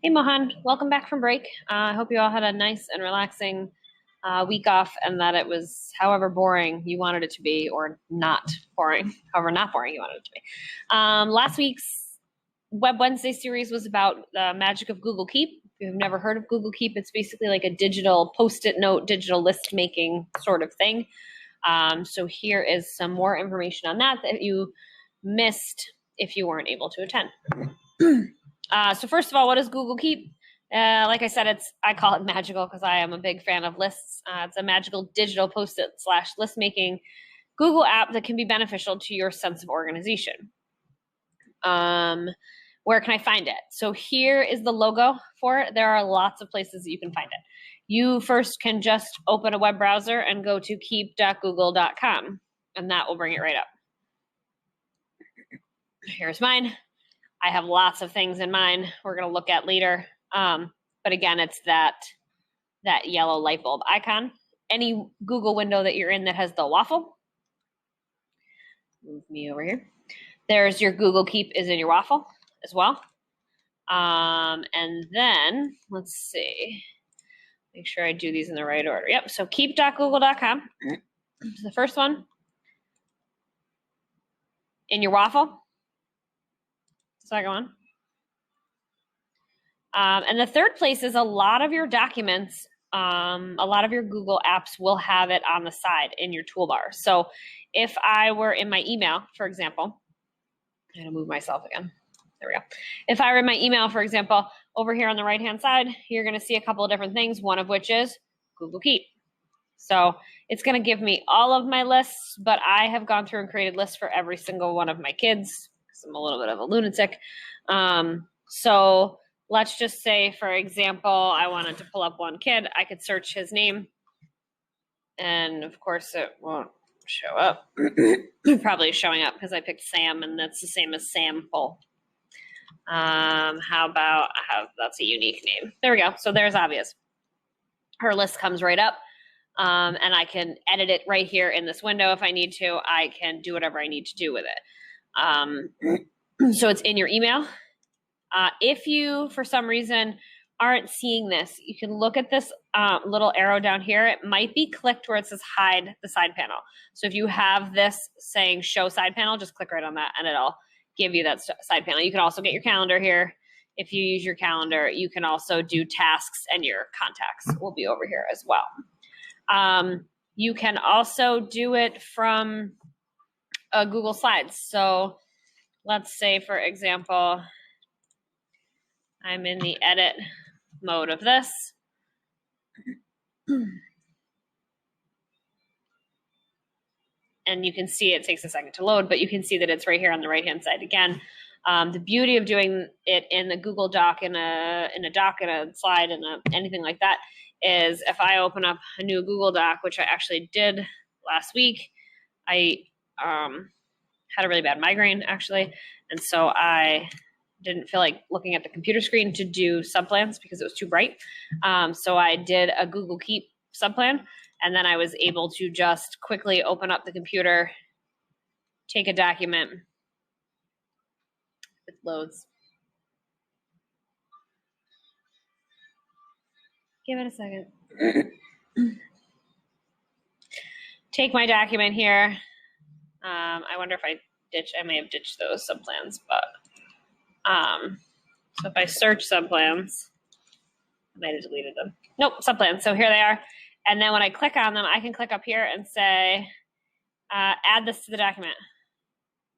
Hey Mohan, welcome back from break. I hope you all had a nice and relaxing week off and that it was however boring you wanted it to be or not boring, however not boring you wanted it to be. Last week's Web Wednesday series was about the magic of Google Keep. If you've never heard of Google Keep, it's basically like a digital post-it note, digital list making sort of thing. So here is some more information on that you missed if you weren't able to attend. So first of all, what is Google Keep? Like I said, I call it magical because I am a big fan of lists. It's a magical digital post-it / list making Google app that can be beneficial to your sense of organization. Where can I find it? So here is the logo for it. There are lots of places that you can find it. You first can just open a web browser and go to keep.google.com, and that will bring it right up. Here's mine. I have lots of things in mine we're going to look at later. But again, it's that yellow light bulb icon. Any Google window that you're in that has the waffle. Move me over here. There's your Google Keep is in your waffle as well. And then let's see. Make sure I do these in the right order. Yep. So keep.google.com. The first one in your waffle. Second one. And the third place is a lot of your documents, a lot of your Google apps will have it on the side in your toolbar. So if I were in my email, for example, I'm going to move myself again. There we go. If I were in my email, for example, over here on the right-hand side, you're going to see a couple of different things, one of which is Google Keep. So it's going to give me all of my lists, but I have gone through and created lists for every single one of my kids because I'm a little bit of a lunatic. So let's just say, for example, I wanted to pull up one kid. I could search his name, and of course it won't show up. Probably showing up because I picked Sam, and that's the same as Sample. How about that's a unique name. There we go. So there's obvious. Her list comes right up, and I can edit it right here in this window if I need to. I can do whatever I need to do with it. So it's in your email. If you, for some reason, aren't seeing this, you can look at this little arrow down here. It might be clicked where it says hide the side panel. So if you have this saying show side panel, just click right on that and it'll give you that side panel. You can also get your calendar here. If you use your calendar, you can also do tasks, and your contacts will be over here as well. You can also do it from Google Slides. So let's say, for example, I'm in the edit mode of this. And you can see it takes a second to load, but you can see that it's right here on the right-hand side again. The beauty of doing it in the Google Doc, in a doc, in a slide, in anything like that, is if I open up a new Google Doc, which I actually did last week, I had a really bad migraine, actually, and so I didn't feel like looking at the computer screen to do subplans because it was too bright. So I did a Google Keep subplan, and then I was able to just quickly open up the computer, take a document. It loads. Give it a second. Take my document here. I wonder if I may have ditched those subplans, but so if I search subplans, I might have deleted them. Nope, subplans. So here they are. And then when I click on them, I can click up here and say, add this to the document.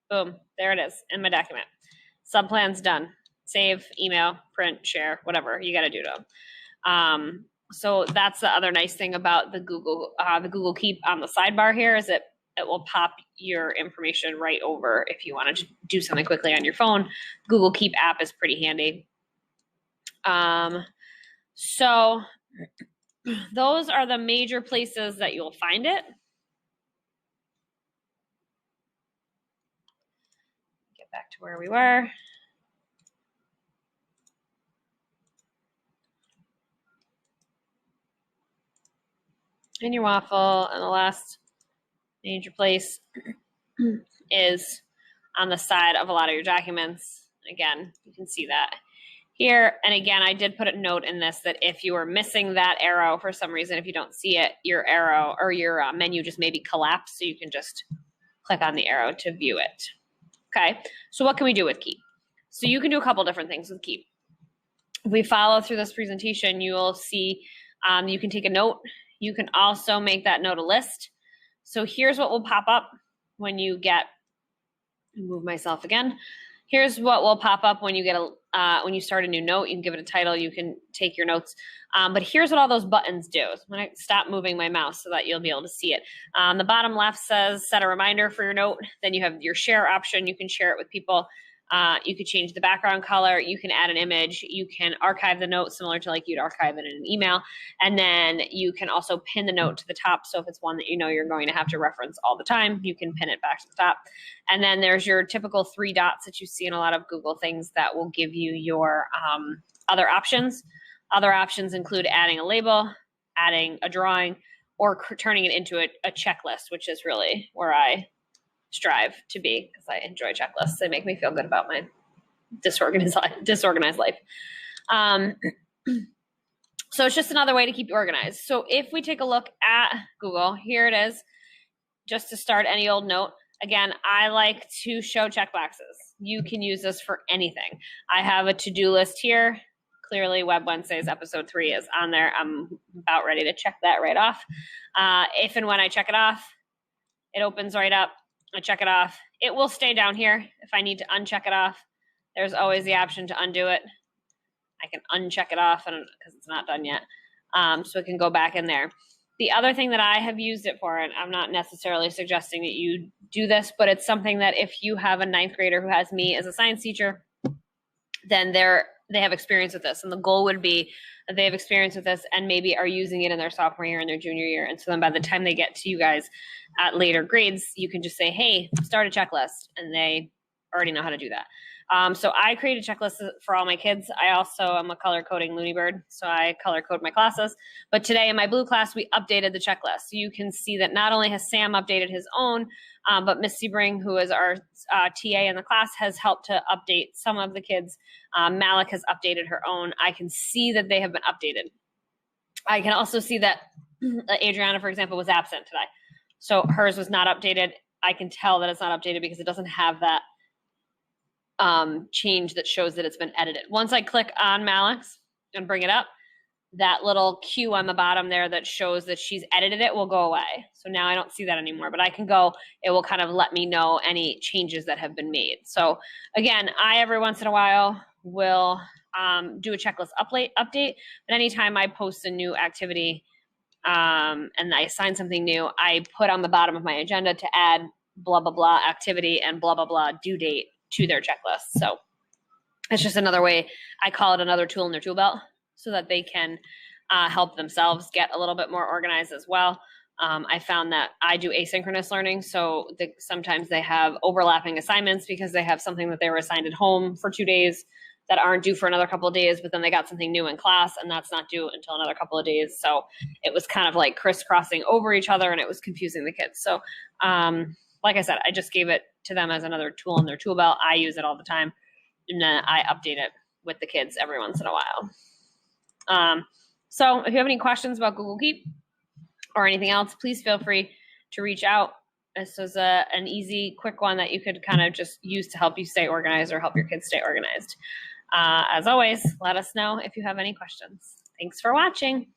Boom, there it is in my document. Subplans done. Save, email, print, share, whatever you got to do to them. So that's the other nice thing about the Google Keep on the sidebar here is it will pop your information right over if you want to do something quickly on your phone. Google Keep app is pretty handy. So those are the major places that you'll find it. Get back to where we were. In your waffle, and the last major place is on the side of a lot of your documents. Again, you can see that here. And again, I did put a note in this that if you are missing that arrow for some reason, if you don't see it, your arrow or your menu just maybe collapsed, so you can just click on the arrow to view it. Okay, so what can we do with Keep? So you can do a couple different things with Keep. If we follow through this presentation, you will see you can take a note. You can also make that note a list. So here's what will pop up when you get, move myself again. Here's what will pop up when you get when you start a new note. You can give it a title. You can take your notes. But here's what all those buttons do. I'm going to stop moving my mouse so that you'll be able to see it. The bottom left says set a reminder for your note. Then you have your share option. You can share it with people. You could change the background color. You can add an image. You can archive the note similar to like you'd archive it in an email. And then you can also pin the note to the top. So if it's one that you know you're going to have to reference all the time, you can pin it back to the top. And then there's your typical 3 dots that you see in a lot of Google things that will give you your other options. Other options include adding a label, adding a drawing, or turning it into a checklist, which is really where I strive to be, because I enjoy checklists. They make me feel good about my disorganized life. So it's just another way to keep you organized. So if we take a look at Google, here it is, just to start any old note. Again, I like to show checkboxes. You can use this for anything. I have a to-do list here. Clearly, Web Wednesdays episode 3 is on there. I'm about ready to check that right off. If and when I check it off, it opens right up. I check it off. It will stay down here. If I need to uncheck it off, there's always the option to undo it. I can uncheck it off because it's not done yet. So it can go back in there. The other thing that I have used it for, and I'm not necessarily suggesting that you do this, but it's something that if you have a 9th grader who has me as a science teacher, then they have experience with this. And the goal would be that they have experience with this and maybe are using it in their sophomore year and their junior year. And so then by the time they get to you guys at later grades, you can just say, hey, start a checklist. And they already know how to do that. So I create a checklist for all my kids. I also am a color coding loony bird, so I color code my classes. But today in my blue class, we updated the checklist. So you can see that not only has Sam updated his own, but Miss Sebring, who is our TA in the class, has helped to update some of the kids. Malik has updated her own. I can see that they have been updated. I can also see that Adriana, for example, was absent today. So hers was not updated. I can tell that it's not updated because it doesn't have that change that shows that it's been edited. Once I click on Malik's and bring it up, that little Q on the bottom there that shows that she's edited it will go away. So now I don't see that anymore, but I can go, it will kind of let me know any changes that have been made. So again, I every once in a while will do a checklist update, but anytime I post a new activity and I assign something new, I put on the bottom of my agenda to add blah, blah, blah activity and blah, blah, blah due date to their checklist. So it's just another way. I call it another tool in their tool belt so that they can help themselves get a little bit more organized as well. I found that I do asynchronous learning, so sometimes they have overlapping assignments because they have something that they were assigned at home for 2 days that aren't due for another couple of days, but then they got something new in class and that's not due until another couple of days. So it was kind of like crisscrossing over each other and it was confusing the kids. So like I said, I just gave it to them as another tool in their tool belt. I use it all the time, and then I update it with the kids every once in a while. So if you have any questions about Google Keep or anything else, please feel free to reach out. This was an easy, quick one that you could kind of just use to help you stay organized or help your kids stay organized. As always, let us know if you have any questions. Thanks for watching.